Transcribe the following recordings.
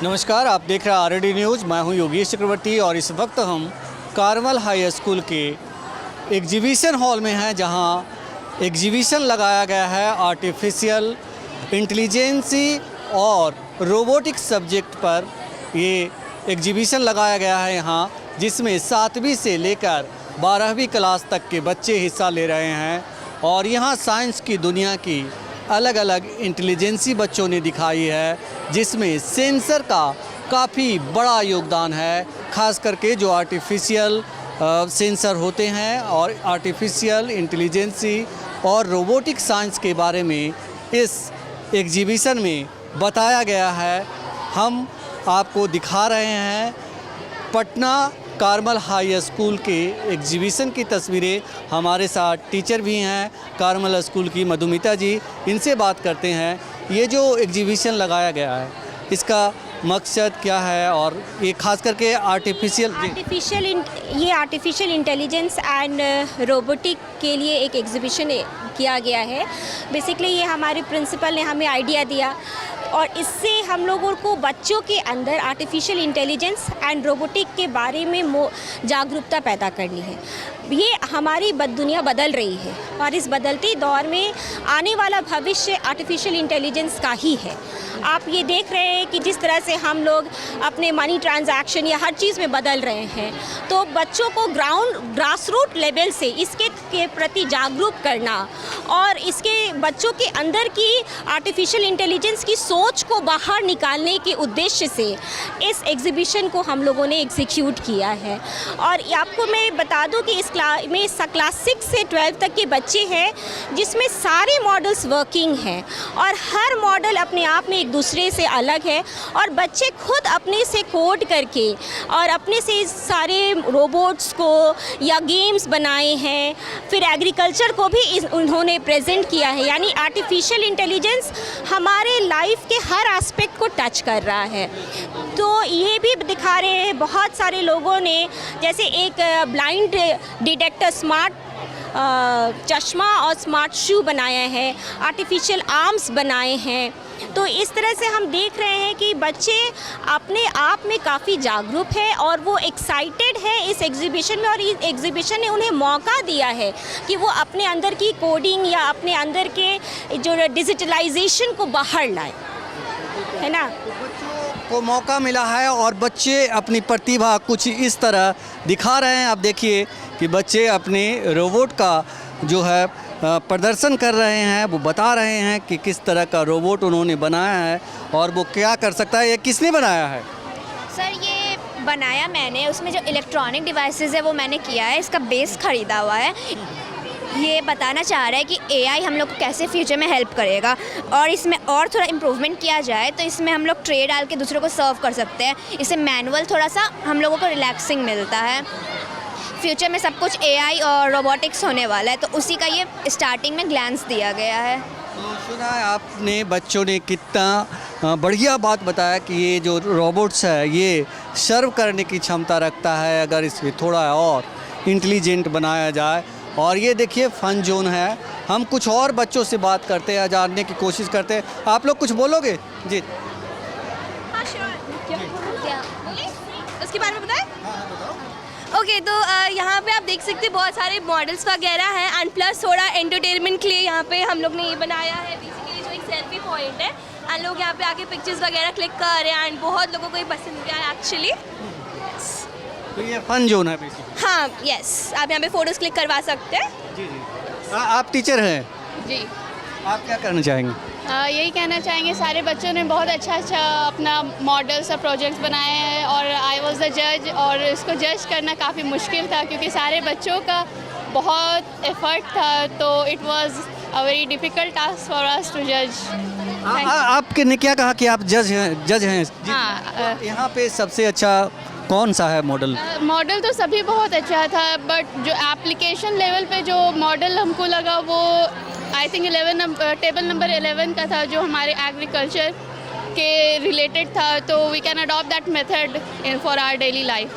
नमस्कार, आप देख रहे हैं आरडी न्यूज़। मैं हूं योगेश चक्रवर्ती और इस वक्त हम कार्मल हाई स्कूल के एग्जीबिशन हॉल में हैं, जहां एग्जीबिशन लगाया गया है आर्टिफिशियल इंटेलिजेंसी और रोबोटिक्स सब्जेक्ट पर। ये एग्जीबिशन लगाया गया है यहाँ, जिसमें 7वीं से लेकर 12वीं क्लास तक के बच्चे हिस्सा ले रहे हैं। और यहाँ साइंस की दुनिया की अलग अलग इंटेलिजेंसी बच्चों ने दिखाई है, जिसमें सेंसर का काफ़ी बड़ा योगदान है, खास करके जो आर्टिफिशियल सेंसर होते हैं और आर्टिफिशियल इंटेलिजेंसी और रोबोटिक साइंस के बारे में इस एग्जीबिशन में बताया गया है। हम आपको दिखा रहे हैं पटना कार्मल हाई स्कूल के एग्जीबिशन की तस्वीरें। हमारे साथ टीचर भी हैं कार्मल स्कूल की, मधुमिता जी। इनसे बात करते हैं, ये जो एग्जीबिशन लगाया गया है इसका मकसद क्या है, और ये खास करके आर्टिफिशियल इंटेलिजेंस एंड रोबोटिक के लिए एक एग्जीबिशन किया गया है। बेसिकली ये हमारे प्रिंसिपल ने हमें आइडिया दिया और इससे हम लोगों को बच्चों के अंदर आर्टिफिशियल इंटेलिजेंस एंड रोबोटिक के बारे में जागरूकता पैदा करनी है। ये हमारी दुनिया बदल रही है और इस बदलते दौर में आने वाला भविष्य आर्टिफिशियल इंटेलिजेंस का ही है। आप ये देख रहे हैं कि जिस तरह से हम लोग अपने मनी ट्रांजैक्शन या हर चीज़ में बदल रहे हैं, तो बच्चों को ग्रास रूट लेवल से इसके के प्रति जागरूक करना और इसके बच्चों के अंदर की आर्टिफिशियल इंटेलिजेंस की सोच को बाहर निकालने के उद्देश्य से इस एग्जीबिशन को हम लोगों ने एग्जीक्यूट किया है। और आपको मैं बता दूं कि इस क्लास 6 से 12 तक के बच्चे हैं, जिसमें सारे मॉडल्स वर्किंग हैं और हर मॉडल अपने आप में एक दूसरे से अलग है। और बच्चे खुद अपने से कोड करके और अपने से सारे रोबोट्स को या गेम्स बनाए हैं। फिर एग्रीकल्चर को भी उन्होंने प्रेजेंट किया है। यानी आर्टिफिशियल इंटेलिजेंस हमारे लाइफ के हर एस्पेक्ट को टच कर रहा है। तो ये भी दिखा रहे हैं बहुत सारे लोगों ने, जैसे एक ब्लाइंड डिटेक्टर स्मार्ट चश्मा और स्मार्ट शू बनाया है, आर्टिफिशियल आर्म्स बनाए हैं। तो इस तरह से हम देख रहे हैं कि बच्चे अपने आप में काफ़ी जागरूक है और वो एक्साइटेड है इस एग्जीबिशन में। और इस एग्जीबिशन ने उन्हें मौका दिया है कि वो अपने अंदर की कोडिंग या अपने अंदर के जो डिजिटलाइजेशन को बाहर लाए, है ना। को मौका मिला है और बच्चे अपनी प्रतिभा कुछ इस तरह दिखा रहे हैं। आप देखिए कि बच्चे अपने रोबोट का जो है प्रदर्शन कर रहे हैं, वो बता रहे हैं कि किस तरह का रोबोट उन्होंने बनाया है और वो क्या कर सकता है। ये किसने बनाया है? सर ये बनाया मैंने, उसमें जो इलेक्ट्रॉनिक डिवाइसेस है वो मैंने किया है, इसका बेस ख़रीदा हुआ है। ये बताना चाह रहा है कि एआई हम लोग को कैसे फ्यूचर में हेल्प करेगा और इसमें और थोड़ा इम्प्रूवमेंट किया जाए तो इसमें हम लोग ट्रे डाल के दूसरों को सर्व कर सकते हैं। इससे मैनुअल थोड़ा सा हम लोगों को रिलैक्सिंग मिलता है। फ्यूचर में सब कुछ एआई और रोबोटिक्स होने वाला है, तो उसी का ये स्टार्टिंग में ग्लैंस दिया गया है। तो सुना है आपने, बच्चों ने कितना बढ़िया बात बताया कि ये जो रोबोट्स है ये सर्व करने की क्षमता रखता है अगर इसे थोड़ा और इंटेलिजेंट बनाया जाए। और ये देखिए फन जोन है। हम कुछ और बच्चों से बात करते हैं, जानने की कोशिश करते हैं। आप लोग कुछ बोलोगे जी? हाँ उसके बारे में बताएं? ओके, तो यहाँ पे आप देख सकते हैं बहुत सारे मॉडल्स वगैरह हैं एंड प्लस थोड़ा एंटरटेनमेंट के लिए यहाँ पे हम लोग ने ये बनाया है। बेसिकली जो एक सेल्फी पॉइंट है एंड लोग यहाँ पे आके पिक्चर्स वगैरह क्लिक कर रहे हैं एंड बहुत लोगों को ये पसंद किया है एक्चुअली। तो ये फन जोन है बेसिकली। हाँ यस, आप यहाँ पे फ़ोटोज़ क्लिक करवा सकते हैं। जी जी। आप टीचर हैं जी, आप क्या करना चाहेंगे? यही कहना चाहेंगे सारे बच्चों ने बहुत अच्छा अपना मॉडल्स और प्रोजेक्ट्स बनाए हैं और आई वाज द जज। और इसको जज करना काफ़ी मुश्किल था क्योंकि सारे बच्चों का बहुत एफर्ट था, तो it was a very difficult task for us to जज। आपके ने क्या कहा कि आप जज हैं? हाँ, यहाँ पे सबसे अच्छा कौन सा है मॉडल? मॉडल तो सभी बहुत अच्छा था, बट जो एप्लीकेशन लेवल पे जो मॉडल हमको लगा वो आई थिंक टेबल नंबर 11 का था, जो हमारे एग्रीकल्चर के रिलेटेड था। तो we can adopt that method in for our daily life.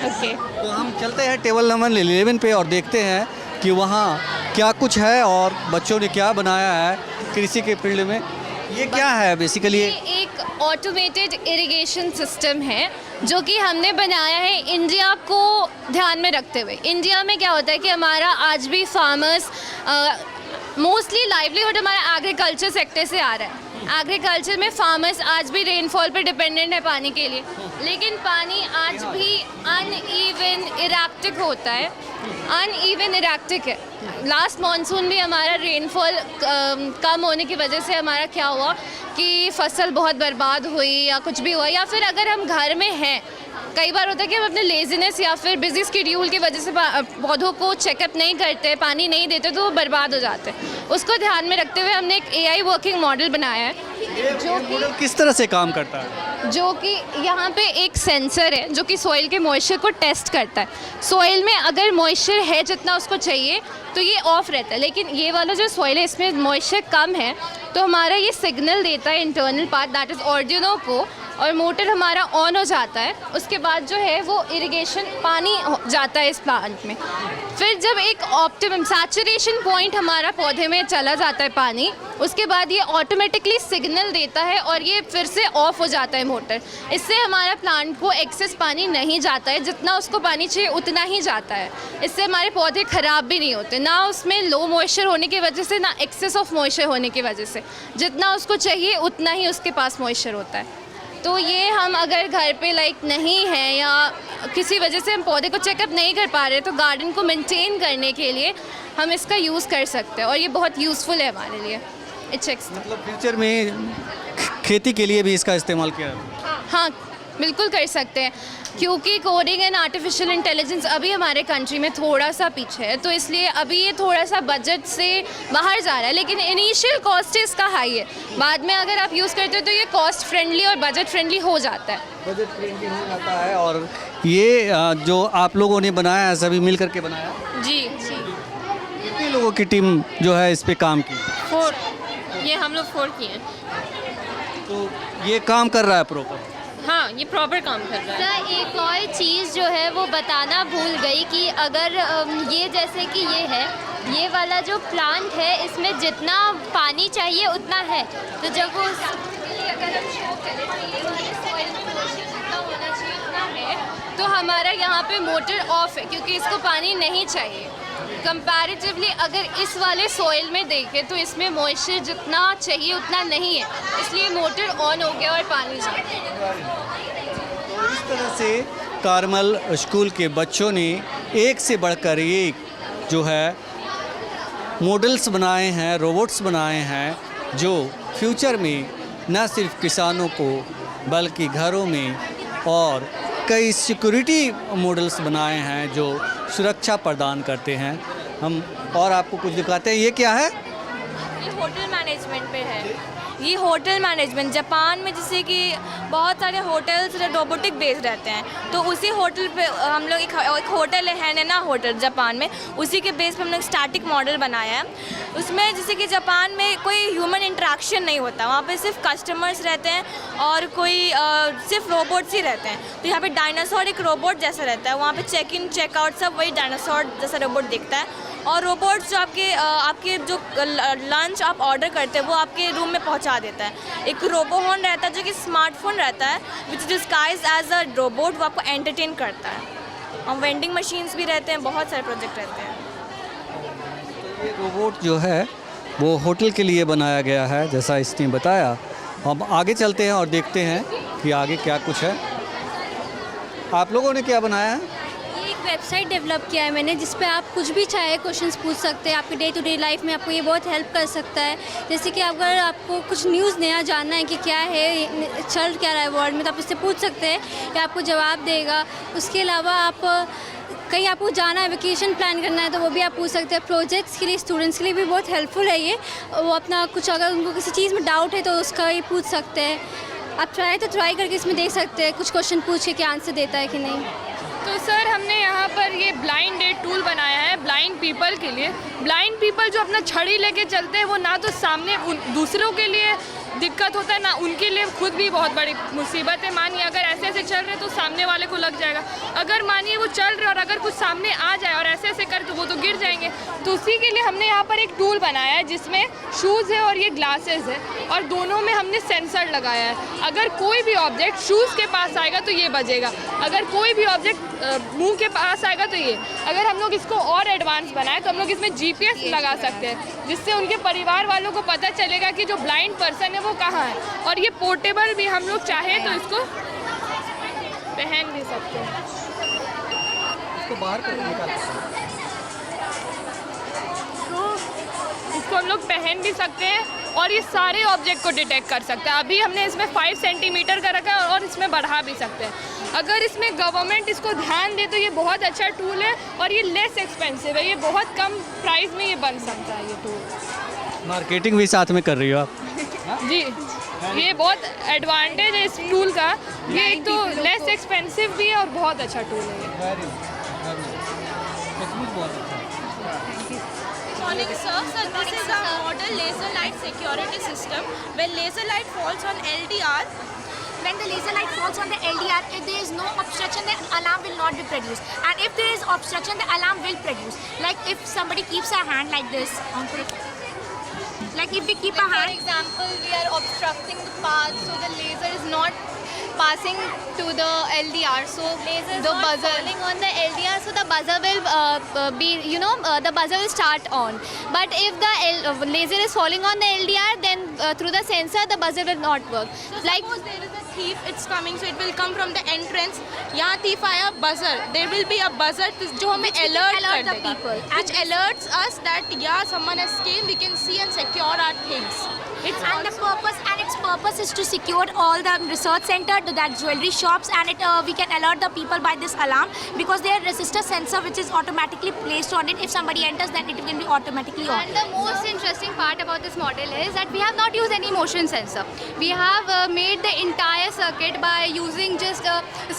Okay, तो हम चलते हैं टेबल नंबर 11 पे और देखते हैं कि वहाँ क्या कुछ है और बच्चों ने क्या बनाया है कृषि के फील्ड में। ये क्या है बेसिकली? ये एक एक ऑटोमेटेड इरिगेशन सिस्टम है जो कि हमने बनाया है इंडिया को ध्यान में रखते हुए। इंडिया में क्या होता है कि हमारा आज भी फार्मर्स मोस्टली लाइवलीहुड हमारा एग्रीकल्चर सेक्टर से आ रहा है। एग्रीकल्चर में फार्मर्स आज भी रेनफॉल पर डिपेंडेंट है पानी के लिए, लेकिन पानी आज भी अनइवन इरेक्टिक होता है, अनइवन इरेक्टिक है। लास्ट मॉनसून भी हमारा रेनफॉल कम होने की वजह से हमारा क्या हुआ कि फसल बहुत बर्बाद हुई या कुछ भी हुआ, या फिर अगर हम घर में हैं, कई बार होता है कि हम अपने लेजीनेस या फिर बिजी स्केड्यूल की वजह से पौधों को चेकअप नहीं करते, पानी नहीं देते, तो वो बर्बाद हो जाते हैं। उसको ध्यान में रखते हुए हमने एक AI वर्किंग मॉडल बनाया है जो मॉडल किस तरह से काम करता है? जो कि यहाँ पे एक सेंसर है जो कि सॉइल के मॉइस्चर को टेस्ट करता है। सॉइल में अगर मॉइस्चर है जितना उसको चाहिए तो ये ऑफ रहता है, लेकिन ये वाला जो सॉइल है इसमें मॉइस्चर कम है तो हमारा ये सिग्नल देता है internal part that is Arduino को, और मोटर हमारा ऑन हो जाता है। उसके बाद जो है वो इरिगेशन पानी जाता है इस प्लांट में। फिर जब एक ऑप्टिमम सैचुरेशन पॉइंट हमारा पौधे में चला जाता है पानी, उसके बाद ये ऑटोमेटिकली सिग्नल देता है और ये फिर से ऑफ हो जाता है मोटर। इससे हमारा प्लांट को एक्सेस पानी नहीं जाता है, जितना उसको पानी चाहिए उतना ही जाता है। इससे हमारे पौधे ख़राब भी नहीं होते, ना उसमें लो मॉइस्चर होने की वजह से, ना एक्सेस ऑफ मॉइस्चर होने की वजह से। जितना उसको चाहिए उतना ही उसके पास मॉइस्चर होता है। तो ये हम अगर घर पे लाइक नहीं हैं या किसी वजह से हम पौधे को चेकअप नहीं कर पा रहे, तो गार्डन को मेंटेन करने के लिए हम इसका यूज़ कर सकते हैं और ये बहुत यूज़फुल है हमारे लिए। इट चेक्स मतलब फ्यूचर में खेती के लिए भी इसका इस्तेमाल किया जाता है? हाँ, बिल्कुल कर सकते हैं, क्योंकि कोडिंग एंड आर्टिफिशियल इंटेलिजेंस अभी हमारे कंट्री में थोड़ा सा पीछे है, तो इसलिए अभी ये थोड़ा सा बजट से बाहर जा रहा है। लेकिन इनिशियल कॉस्ट इसका हाई है, बाद में अगर आप यूज़ करते हो तो ये कॉस्ट फ्रेंडली और बजट फ्रेंडली हो जाता है। बजट फ्रेंडली हो जाता है। और ये जो आप लोगों ने बनाया है, सभी मिल करके बनाया? जी कितने लोगों की टीम जो है इस पे काम की? 4, ये हम लोग 4 किए हैं। तो ये काम कर रहा है प्रॉपर? हाँ, ये प्रॉपर काम कर रहा है। सर, एक और चीज़ जो है वो बताना भूल गई कि अगर ये जैसे कि ये है, ये वाला जो प्लांट है इसमें जितना पानी चाहिए उतना है, तो जब वो अगर हम शो करें तो ये वाले सॉइल में मॉइस्चर जितना होना चाहिए उतना है, तो हमारा यहाँ पे मोटर ऑफ है क्योंकि इसको पानी नहीं चाहिए। कंपैरेटिवली अगर इस वाले सॉइल में देखें तो इसमें मॉइस्चर जितना चाहिए उतना नहीं है, इसलिए मोटर ऑन हो गया और पानी जा रहा है। तो इस तरह से कार्मल स्कूल के बच्चों ने एक से बढ़कर एक जो है मॉडल्स बनाए हैं, रोबोट्स बनाए हैं, जो फ्यूचर में न सिर्फ किसानों को बल्कि घरों में और कई सिक्योरिटी मॉडल्स बनाए हैं जो सुरक्षा प्रदान करते हैं। हम और आपको कुछ दिखाते हैं। ये क्या है? ये होटल मैनेजमेंट पे है। ये होटल मैनेजमेंट जापान में जैसे कि बहुत सारे होटल्स रोबोटिक बेस्ड रहते हैं, तो उसी होटल पे हम लोग एक होटल है नैना होटल जापान में, उसी के बेस पे हम लोग स्टैटिक मॉडल बनाया है। उसमें जैसे कि जापान में कोई ह्यूमन इंटरेक्शन नहीं होता, वहाँ पे सिर्फ कस्टमर्स रहते हैं और कोई सिर्फ रोबोट्स ही रहते हैं। तो यहाँ पे डायनासोर एक रोबोट जैसा रहता है, वहाँ पे चेक इन चेकआउट सब वही डायनासोर जैसा रोबोट दिखता है। और रोबोट्स जो आपके जो लंच आप ऑर्डर करते हैं वो आपके रूम में पहुंचा देता है। एक रोबोहोन रहता है जो कि स्मार्टफोन रहता है which is disguised as a robot, वो आपको एंटरटेन करता है। और वेंडिंग मशीन्स भी रहते हैं, बहुत सारे प्रोजेक्ट रहते हैं। ये रोबोट जो है वो होटल के लिए बनाया गया है, जैसा इसने बताया। हम आगे चलते हैं और देखते हैं कि आगे क्या कुछ है। आप लोगों ने क्या बनाया है? एक वेबसाइट डेवलप किया है मैंने, जिस पे आप कुछ भी चाहे क्वेश्चंस पूछ सकते हैं। आपके डे टू डे लाइफ में आपको ये बहुत हेल्प कर सकता है। जैसे कि अगर आपको कुछ न्यूज़ नया जानना है कि क्या है, चल क्या रहा है वर्ल्ड में, तो आप इससे पूछ सकते हैं, या आपको जवाब देगा। उसके अलावा आप कहीं आपको जाना है, वेकेशन प्लान करना है, तो वो भी आप पूछ सकते हैं। प्रोजेक्ट्स के लिए, स्टूडेंट्स के लिए भी बहुत हेल्पफुल है ये। वो अपना कुछ अगर उनको किसी चीज़ में डाउट है तो उसका ये पूछ सकते हैं। आप ट्राई करके इसमें देख सकते हैं, कुछ क्वेश्चन पूछ के क्या आंसर देता है कि नहीं। तो सर, हमने यहाँ पर ये ब्लाइंड डेट टूल बनाया है ब्लाइंड पीपल के लिए। ब्लाइंड पीपल जो अपना छड़ी लेके चलते हैं, वो ना तो सामने दूसरों के लिए दिक्कत होता है ना, उनके लिए खुद भी बहुत बड़ी मुसीबत है। मानिए अगर ऐसे ऐसे चल रहे तो सामने वाले को लग जाएगा, अगर मानिए वो चल रहे और अगर कुछ सामने आ जाए और ऐसे ऐसे कर तो वो तो गिर जाएंगे। तो उसी के लिए हमने यहाँ पर एक टूल बनाया है जिसमें शूज़ है और ये ग्लासेस है और दोनों में हमने सेंसर लगाया है। अगर कोई भी ऑब्जेक्ट शूज़ के पास आएगा तो ये बजेगा, अगर कोई भी ऑब्जेक्ट मुंह के पास आएगा तो ये। अगर हम लोग इसको और एडवांस बनाए तो हम लोग इसमें GPS लगा सकते हैं, जिससे उनके परिवार वालों को पता चलेगा कि जो ब्लाइंड पर्सन है वो कहाँ है। और ये पोर्टेबल भी, हम लोग चाहे तो इसको पहन भी सकते हैं। इसको बाहर करके निकाल तो इसको हम लोग पहन भी सकते हैं और ये सारे ऑब्जेक्ट को डिटेक्ट कर सकते हैं। अभी हमने इसमें 5 सेंटीमीटर का रखा है और इसमें बढ़ा भी सकते हैं। अगर इसमें गवर्नमेंट इसको ध्यान दे तो ये बहुत अच्छा टूल है और ये लेस एक्सपेंसिव है, ये बहुत कम प्राइस में ये बन सकता है ये टूल। मार्केटिंग भी साथ में कर रही हो आप? जी, ये बहुत एडवांटेज है इस टूल का, ये एक तो लेस एक्सपेंसिव भी है और बहुत अच्छा टूल है ये। Morning sir, this is our model laser light security system. When laser light falls on LDR, When the laser light falls on the LDR, if there is no obstruction, then alarm will not be produced. And if there is obstruction, the alarm will produce. Like if somebody keeps a hand like this, like if we keep a For hand, example, we are obstructing the path, so the laser is not passing to the LDR. So laser is the not buzzer falling on the LDR, so the buzzer will be, the buzzer will start on. But if the laser is falling on the LDR, then through the sensor, the buzzer will not work. so Like suppose there is a thief, it's coming, so it will come from the entrance. यहाँ thief आया, buzzer, there will be a buzzer जो हमें alert alert कर the देगा, people. which alerts us that yeah, someone has came, we can see and secure our things. It's and its purpose is to secure all the research center, to that jewelry shops, and we can alert the people by this alarm because there is resistor sensor which is automatically placed on it. If somebody enters, then it will be automatically on. And the most interesting part about this model is that we have not used any motion sensor. We have made the entire circuit by using just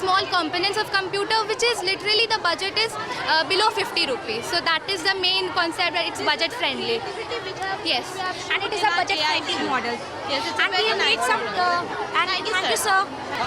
small components of computer, which is literally the budget is below 50 rupees. So that is the main concept, that it's budget friendly. Yes. And it is a budget friendly model. Yes, it's a And we very have made nice some and thank you sir.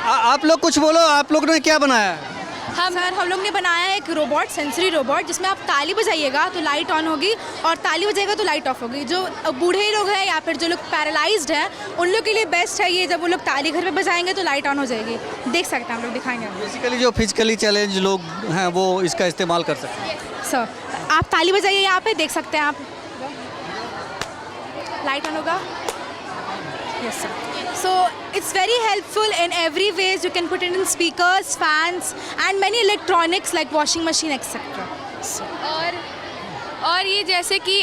आप लोग कुछ बोलो, आप लोग ने क्या बनाया है? हम लोग ने बनाया एक रोबोट, सेंसरी रोबोट, जिसमें आप ताली बजाइएगा तो लाइट ऑन होगी और ताली बजाइएगा तो लाइट ऑफ होगी। जो बूढ़े लोग हैं या फिर जो लोग पैरालाइज्ड हैं उन लोग के लिए बेस्ट है ये। जब वो लोग ताली घर पे बजाएंगे तो लाइट ऑन हो जाएगी। देख सकते हैं हम लोग, दिखाएंगे बेसिकली जो फिजिकली चैलेंज लोग हैं वो इसका इस्तेमाल कर सकते हैं। सर। आप ताली बजाइए, यहाँ पे देख सकते हैं आप, लाइट ऑन होगा। Yes sir. So it's very helpful in every ways. You can put it in speakers, fans, and many electronics like washing machine, etc. और ये जैसे कि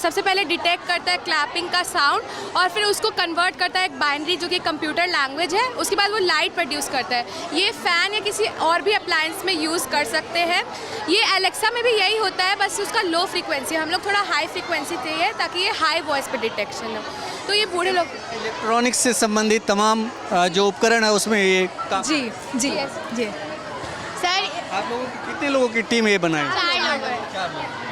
सबसे पहले डिटेक्ट करता है क्लैपिंग का साउंड और फिर उसको कन्वर्ट करता है एक बाइनरी जो कि कंप्यूटर लैंग्वेज है। उसके बाद वो लाइट प्रोड्यूस करता है। ये फ़ैन या किसी और भी अप्लायंस में यूज़ कर सकते हैं। ये एलेक्सा में भी यही होता है, बस उसका लो फ्रीक्वेंसी, हम लोग थोड़ा हाई फ्रीक्वेंसी चाहिए ताकि ये हाई वॉइस पे डिटेक्शन हो। तो ये बूढ़े लोग इलेक्ट्रॉनिक्स से संबंधित तमाम जो उपकरण है उसमें ये काम। जी जी जी सर, आप लोगों की कितने लोगों की टीम ये बनाई? 4 लोग।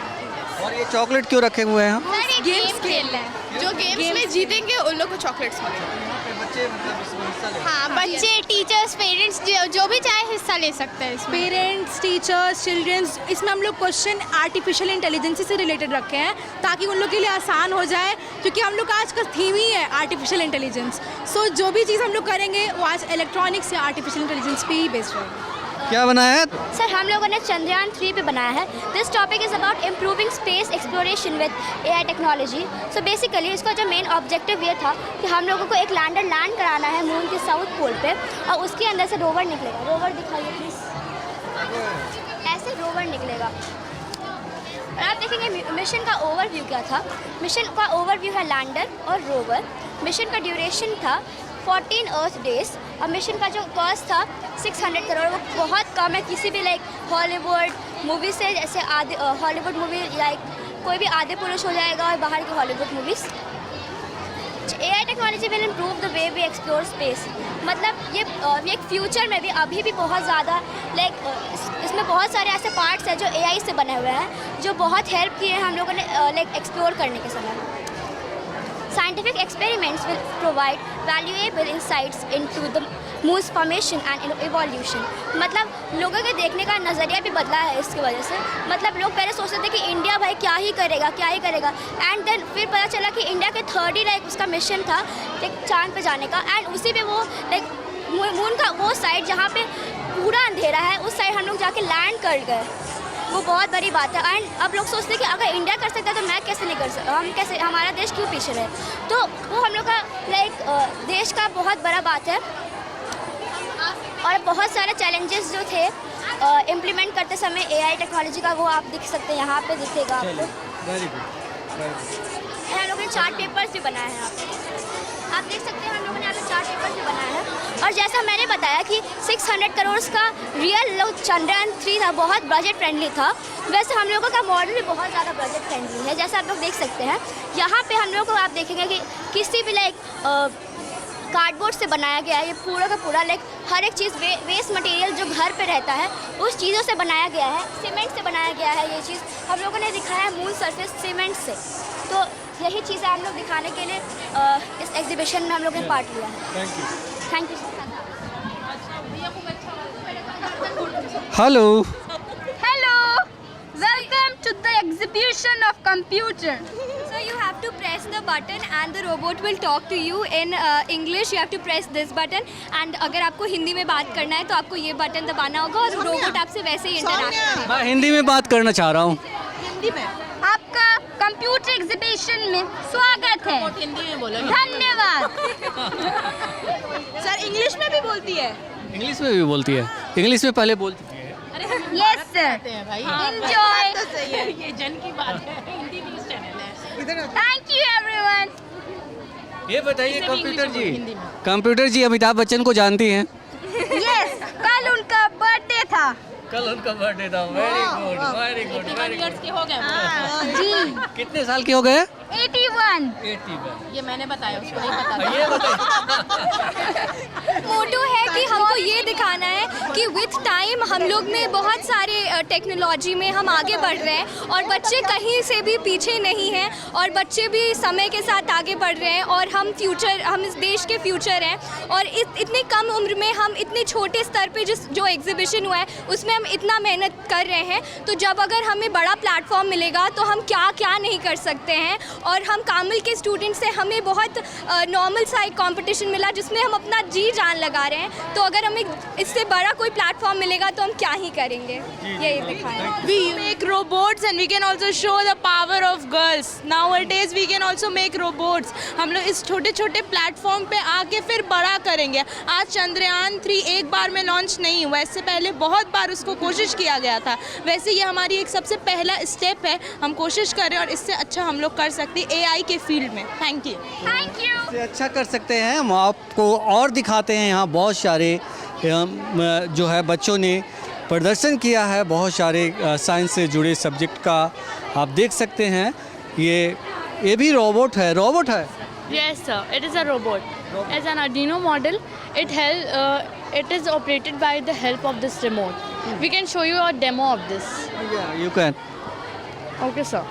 और ये चॉकलेट क्यों रखे हुए हैं? सर ये गेम खेल रहे हैं। जो गेम्स में जीतेंगे उन लोग को चॉकलेट्स मिलेंगे। बच्चे मतलब इसमें हिस्सा ले। हाँ, बच्चे, टीचर्स, पेरेंट्स जो भी चाहे हिस्सा ले सकते हैं इसमें। पेरेंट्स, टीचर्स, चिल्ड्रंस, इसमें हम लोग क्वेश्चन आर्टिफिशियल इंटेलिजेंस से रिलेटेड रखे हैं ताकि उन लोग के लिए आसान हो जाए, क्योंकि हम लोग का आज का थीम ही है आर्टिफिशियल इंटेलिजेंस। सो जो भी चीज़ हम लोग करेंगे वो आज इलेक्ट्रॉनिक्स या आर्टिफिशियल इंटेलिजेंस पे ही बेस्ड रहेगा। क्या बनाया है? सर हम लोगों ने चंद्रयान 3 पे बनाया है। This topic is about improving space exploration with AI technology. So basically इसका जो मेन ऑब्जेक्टिव ये था कि हम लोगों को एक लैंडर लैंड कराना है मून के साउथ पोल पे और उसके अंदर से रोवर निकलेगा। रोवर दिखाइए प्लीज़। ऐसे रोवर निकलेगा और आप देखेंगे मिशन का ओवरव्यू क्या था। मिशन का ओवरव्यू है लैंडर और रोवर। मिशन का ड्यूरेशन था 14 अर्थ डेज और मिशन का जो कॉस्ट था 600 करोड़। वो बहुत कम है किसी भी लाइक हॉलीवुड मूवी से, जैसे आधे हॉलीवुड मूवी लाइक कोई भी आधे पुरुष हो जाएगा और बाहर की Hollywood movies. AI technology will improve the way we explore space. मतलब ये एक फ्यूचर में भी अभी भी बहुत ज़्यादा लाइक इसमें बहुत सारे ऐसे पार्ट्स हैं जो AI से बने हुए हैं जो बहुत हेल्प किए हैं हम लोगों ने लाइक एक्सप्लोर करने के समय। Scientific experiments will provide valuable insights into the moon's formation and evolution. मतलब लोगों के देखने का नज़रिया भी बदला है इसकी वजह से। मतलब लोग पहले सोचते थे कि इंडिया भाई क्या ही करेगा एंड देन फिर पता चला कि इंडिया के थर्ड ही लाइक उसका मिशन था लाइक चांद पे जाने का, एंड उसी पे वो लाइक मून का वो साइड जहाँ पे पूरा अंधेरा है उस साइड हम लोग जाके लैंड कर गए। वो बहुत बड़ी बात है। एंड अब लोग सोचते हैं कि अगर इंडिया कर सकता है तो मैं कैसे नहीं कर सकता, हम कैसे, हमारा देश क्यों पीछे रहे। तो वो हम लोग का लाइक देश का बहुत बड़ा बात है। और बहुत सारे चैलेंजेस जो थे इम्प्लीमेंट करते समय AI टेक्नोलॉजी का, वो आप देख सकते हैं, यहाँ पे दिखेगा आपको। Very good. हम लोगों ने चार्ट पेपर्स भी बनाए हैं, आप देख सकते हैं, हम लोगों ने यहाँ पे चार्ट पेपर्स भी बनाए हैं। और जैसा मैंने बताया कि 600 करोड़ का रियल चंद्रयान 3 था, बहुत बजट फ्रेंडली था, वैसे हम लोगों का मॉडल भी बहुत ज़्यादा बजट फ्रेंडली है। जैसा आप लोग देख सकते हैं यहाँ पे हम लोग को आप देखेंगे कि किसी भी लाइक कार्डबोर्ड से बनाया गया है, ये पूरा का पूरा लाइक हर एक चीज़ वेस्ट मटेरियल जो घर पे रहता है उस चीज़ों से बनाया गया है, सीमेंट से बनाया गया है। ये चीज़ हम लोगों ने दिखाया है मून सरफेस सीमेंट से। तो यही चीज़ें हम लोग दिखाने के लिए इस एग्जीबिशन में हम लोग ने पार्ट लिया है। Thank you. Hello welcome to the exhibition of computer. So you have to press the button and the robot will talk to you in English. You have to press this button and अगर आपको हिंदी में बात करना है तो आपको ये button दबाना होगा और रोबोट आपसे वैसे ही इंटरैक्ट करेगा। मैं हिंदी में बात करना चाह रहा हूँ। हिंदी में आपका कंप्यूटर एग्जीबिशन में स्वागत है। हिंदी में बोलो। धन्यवाद। सर इंग्लिश में भी बोलती है? इंग्लिश में भी बोलती है, इंग्लिश में पहले बोल चुकी है। Yes sir, enjoy. सही है, ये जन की बात है, हिंदी न्यूज़ चैनल है। Thank you everyone. ये बताइए कंप्यूटर जी अमिताभ बच्चन को जानती हैं? यस, कल उनका बर्थडे था। कल उनका बर्थडे था। Very good. के हो गए जी, कितने साल के हो गए? 81। ये मैंने बताया, उसको नहीं पता। ये बताइए। मोटो है कि हमको ये दिखाना है कि विथ टाइम हम लोग में बहुत सारे टेक्नोलॉजी में हम आगे बढ़ रहे हैं और बच्चे कहीं से भी पीछे नहीं हैं और बच्चे भी समय के साथ आगे बढ़ रहे हैं और हम इस देश के फ्यूचर हैं। और इतनी कम उम्र में हम इतने छोटे स्तर पे जो एग्जीबिशन हुआ है उसमें हम इतना मेहनत कर रहे हैं, तो जब अगर हमें बड़ा प्लेटफॉर्म मिलेगा तो हम क्या क्या नहीं कर सकते हैं। और हम कामिल के स्टूडेंट से हमें बहुत नॉर्मल सा एक कॉम्पिटिशन मिला जिसमें हम अपना जी जान लगा रहे हैं, तो अगर हमें इससे बड़ा कोई प्लेटफॉर्म मिलेगा तो हम क्या ही करेंगे। यही दिखाएं। We make robots and we can also show the power of girls. Nowadays we can also make robots. हम लोग इस छोटे छोटे प्लेटफॉर्म पे आके फिर बड़ा करेंगे। आज चंद्रयान 3 एक बार में लॉन्च नहीं हुआ, इससे पहले बहुत बार उसको कोशिश किया गया था। वैसे ये हमारी एक सबसे पहला स्टेप है, हम कोशिश कर रहे हैं और इससे अच्छा हम लोग कर सकते हैं AI के फील्ड में। Thank you. से अच्छा कर सकते हैं हम, आपको और दिखाते हैं। यहाँ बहुत सारे जो है बच्चों ने प्रदर्शन किया है, बहुत सारे साइंस से जुड़े सब्जेक्ट का आप देख सकते हैं। ये भी रोबोट है। Yes sir, it is a robot. As an Arduino model, it is operated by the help of this remote. We can show you a demo of this. Yeah, you can. Okay sir.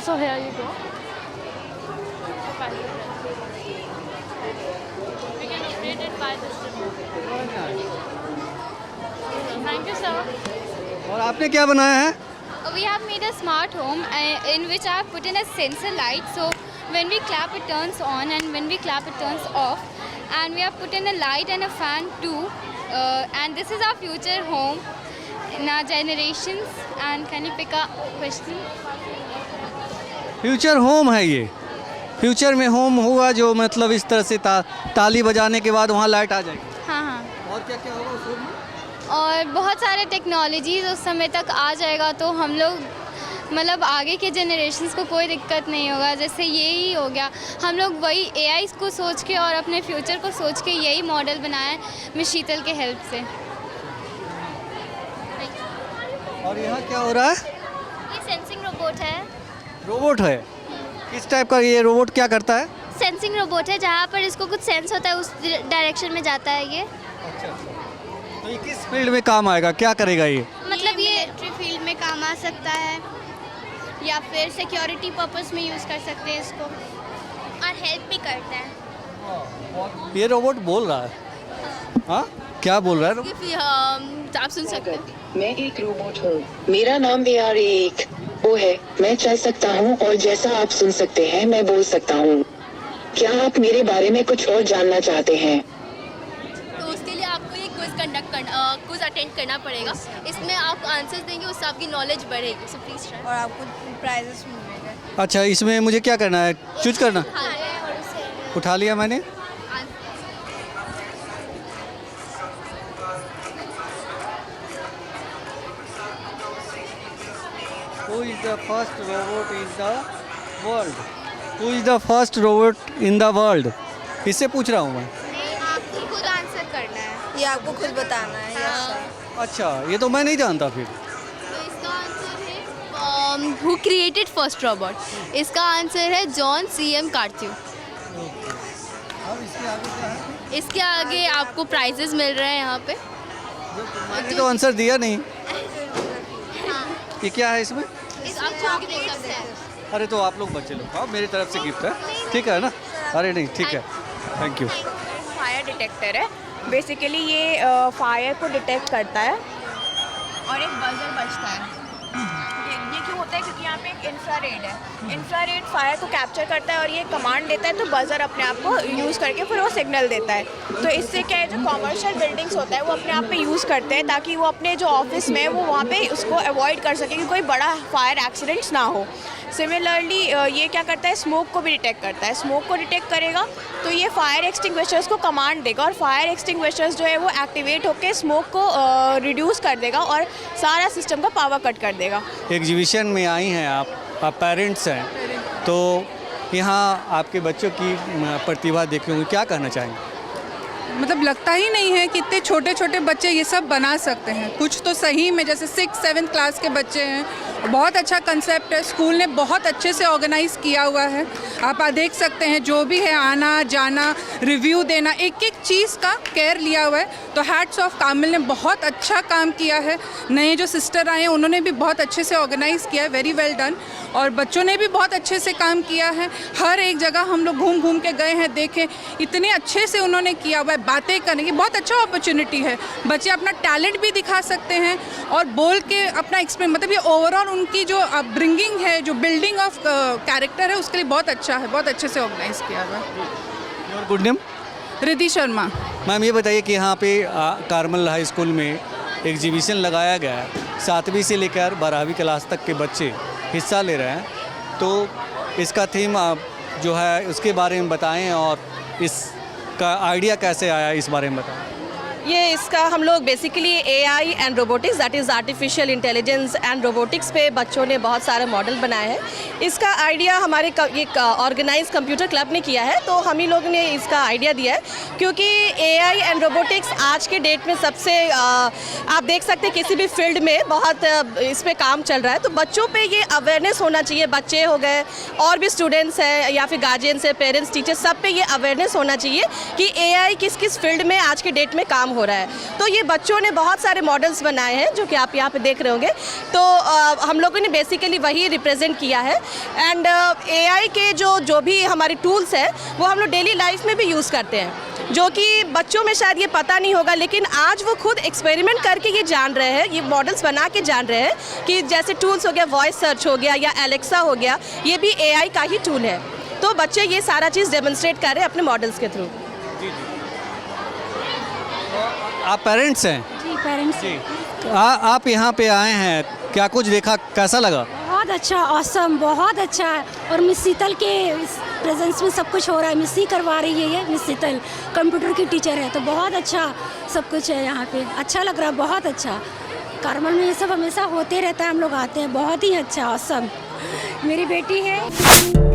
So here you go. We can operate it by this remote. Thank you sir. और आपने क्या बनाया है? We have made a smart home in which I have put in a sensor light. So when we clap it turns on and when we clap it turns off. And we have put in a light and a fan too. And this is our future home in our generations. And can you pick a question? Future home है ये। Future में home होगा जो मतलब इस तरह से ताली बजाने के बाद वहाँ लाइट आ जाएगी। हाँ। और क्या क्या होगा उस रूम में? और बहुत सारे टेक्नोलॉजीज़ उस समय तक आ जाएगा तो हम लोग मतलब आगे के जनरेशन्स को कोई दिक्कत नहीं होगा। जैसे यही हो गया, हम लोग वही AI को सोच के और अपने फ्यूचर को सोच के यही मॉडल बनाया है मिस शीतल के हेल्प से। और यहाँ क्या हो रहा है? ये सेंसिंग रोबोट है। रोबोट है। किस टाइप का ये रोबोट क्या करता है? सेंसिंग रोबोट है, जहाँ पर इसको कुछ सेंस होता है उस डायरेक्शन में जाता है ये। अच्छा। तो ये किस फील्ड में काम आएगा, क्या करेगा ये? मतलब ये मिलिट्री फील्ड में काम आ सकता है या फिर सिक्योरिटी पर्पस में यूज़ कर सकते हैं इसको। और हेल्प भी करता है। ये रोबोट बोल रहा है, हाँ क्या बोल रहा है? आप सुन सकते हैं। मैं एक रोबोट हूँ, मेरा नाम AR1 वो है। मैं चल सकता हूँ और जैसा आप सुन सकते हैं मैं बोल सकता हूँ। क्या आप मेरे बारे में कुछ और जानना चाहते हैं? तो उसके लिए आपको ये क्विज अटेंड करना पड़ेगा। इसमें आप आंसर्स देंगे, उससे आपकी नॉलेज बढ़ेगी। So please try. और आपको प्राइजेस मिलेंगे। अच्छा, इसमें मुझे क्या करना है? चूज करना? उठा लिया मैंने। Who is the first robot in the world? Who is the first robot in the world? इससे पूछ रहा हूँ मैं। आपको खुद आंसर करना है, ये आपको खुद बताना है। अच्छा, ये तो मैं नहीं जानता फिर। तो इसका आंसर है हु क्रिएटेड फर्स्ट रोबोट। इसका आंसर है जॉन CM कार्थ्यू। अब इसके आगे क्या है? इसके आगे आपको प्राइजेस मिल रहे हैं यहाँ पे। मैंने तो आंसर दिया नहीं। ये क्या है इसमें? अरे तो आप लोग बच्चे लोग, हाँ मेरी तरफ से गिफ्ट है, ठीक है ना? अरे नहीं, ठीक है, थैंक यू। फायर डिटेक्टर है। बेसिकली ये फायर को डिटेक्ट करता है और एक बजर बजता है। ये क्यों होता है? क्योंकि यहाँ पे एक इंफ्रारेड है। इंफ्रारेड फायर को कैप्चर करता है और ये कमांड देता है, तो बजर अपने आप को यूज़ करके फिर वो सिग्नल देता है। तो इससे क्या है, जो कॉमर्शियल बिल्डिंग्स होता है वो अपने आप पे यूज़ करते हैं ताकि वो अपने जो ऑफिस में वो वहाँ पे उसको अवॉइड कर सके कि कोई बड़ा फायर एक्सीडेंट्स ना हो। सिमिलरली ये क्या करता है, स्मोक को भी डिटेक्ट करता है। स्मोक को डिटेक्ट करेगा तो ये फायर एक्सटिंग्विशर्स को कमांड देगा और फायर एक्सटिंग्विशर्स जो है वो एक्टिवेट होकर स्मोक को रिड्यूस कर देगा और सारा सिस्टम का पावर कट कर देगा। एग्जीबिशन में आई हैं आप पेरेंट्स हैं, तो यहाँ आपके बच्चों की प्रतिभा देख रहे होंगे, क्या कहना चाहेंगे? मतलब लगता ही नहीं है कि इतने छोटे छोटे बच्चे ये सब बना सकते हैं। कुछ तो सही में जैसे 6-7 क्लास के बच्चे हैं, बहुत अच्छा कंसेप्ट है। स्कूल ने बहुत अच्छे से ऑर्गेनाइज किया हुआ है। आप देख सकते हैं जो भी है, आना जाना, रिव्यू देना, एक एक चीज़ का केयर लिया हुआ है। तो हैट्स ऑफ, कामिल ने बहुत अच्छा काम किया है। नए जो सिस्टर आए हैं उन्होंने भी बहुत अच्छे से ऑर्गेनाइज़ किया है, वेरी वेल डन। और बच्चों ने भी बहुत अच्छे से काम किया है। हर एक जगह हम लोग घूम घूम के गए हैं, देखें, इतने अच्छे से उन्होंने किया हुआ है। बातें करने की बहुत अच्छा अपॉर्चुनिटी है। बच्चे अपना टैलेंट भी दिखा सकते हैं और बोल के अपना एक्सप्लेन, मतलब ये ओवरऑल उनकी जो अपब्रिंगिंग है, जो बिल्डिंग ऑफ कैरेक्टर है, उसके लिए बहुत अच्छा है। बहुत अच्छे से ऑर्गेनाइज किया हुआ है। Good name? Riddhi Sharma. Ma'am ये बताइए कि यहाँ पे कार्मल हाई स्कूल में एग्जीबिशन लगाया गया है, 7वीं से लेकर 12वीं क्लास तक के बच्चे हिस्सा ले रहे हैं, तो इसका थीम जो है उसके बारे में बताएं और इसका आइडिया कैसे आया इस बारे में बताएं। ये इसका हम लोग basically AI and robotics, that is artificial intelligence and robotics पे बच्चों ने बहुत सारे मॉडल बनाए हैं। इसका आइडिया हमारे एक ऑर्गेनाइज कंप्यूटर क्लब ने किया है, तो हम ही लोग ने इसका आइडिया दिया है क्योंकि AI एंड रोबोटिक्स आज के डेट में सबसे आप देख सकते हैं किसी भी फील्ड में बहुत इस पर काम चल रहा है। तो बच्चों पे ये अवेयरनेस होना चाहिए, बच्चे हो गए और भी स्टूडेंट्स हैं या फिर गार्जियंस है, पेरेंट्स, टीचर्स, सब पे ये अवेयरनेस होना चाहिए कि AI किस किस फील्ड में आज के डेट में काम हो रहा है। तो ये बच्चों ने बहुत सारे मॉडल्स बनाए हैं जो कि आप यहाँ पे देख रहे होंगे। तो हम लोगों ने बेसिकली वही रिप्रेजेंट किया है एंड AI के जो भी हमारे टूल्स हैं वो हम लोग डेली लाइफ में भी यूज़ करते हैं, जो कि बच्चों में शायद ये पता नहीं होगा, लेकिन आज वो खुद एक्सपेरिमेंट करके ये जान रहे हैं, ये मॉडल्स बना के जान रहे हैं कि जैसे टूल्स हो गया, वॉइस सर्च हो गया या एलेक्सा हो गया, ये भी AI का ही टूल है। तो बच्चे ये सारा चीज़ डेमोन्स्ट्रेट कर रहे हैं अपने मॉडल्स के थ्रू। आप पेरेंट्स हैं? जी पेरेंट्स जी। आप यहाँ पे आए हैं, क्या कुछ देखा, कैसा लगा? बहुत अच्छा, ऑसम, बहुत अच्छा है। और मिस शीतल के प्रेजेंस में सब कुछ हो रहा है। मिस ही करवा रही है ये, मिस शीतल कंप्यूटर की टीचर है, तो बहुत अच्छा सब कुछ है यहाँ पे। अच्छा लग रहा है, बहुत अच्छा। कार्मल में ये सब हमेशा होते रहता है, हम लोग आते हैं, बहुत ही अच्छा, ऑसम। मेरी बेटी है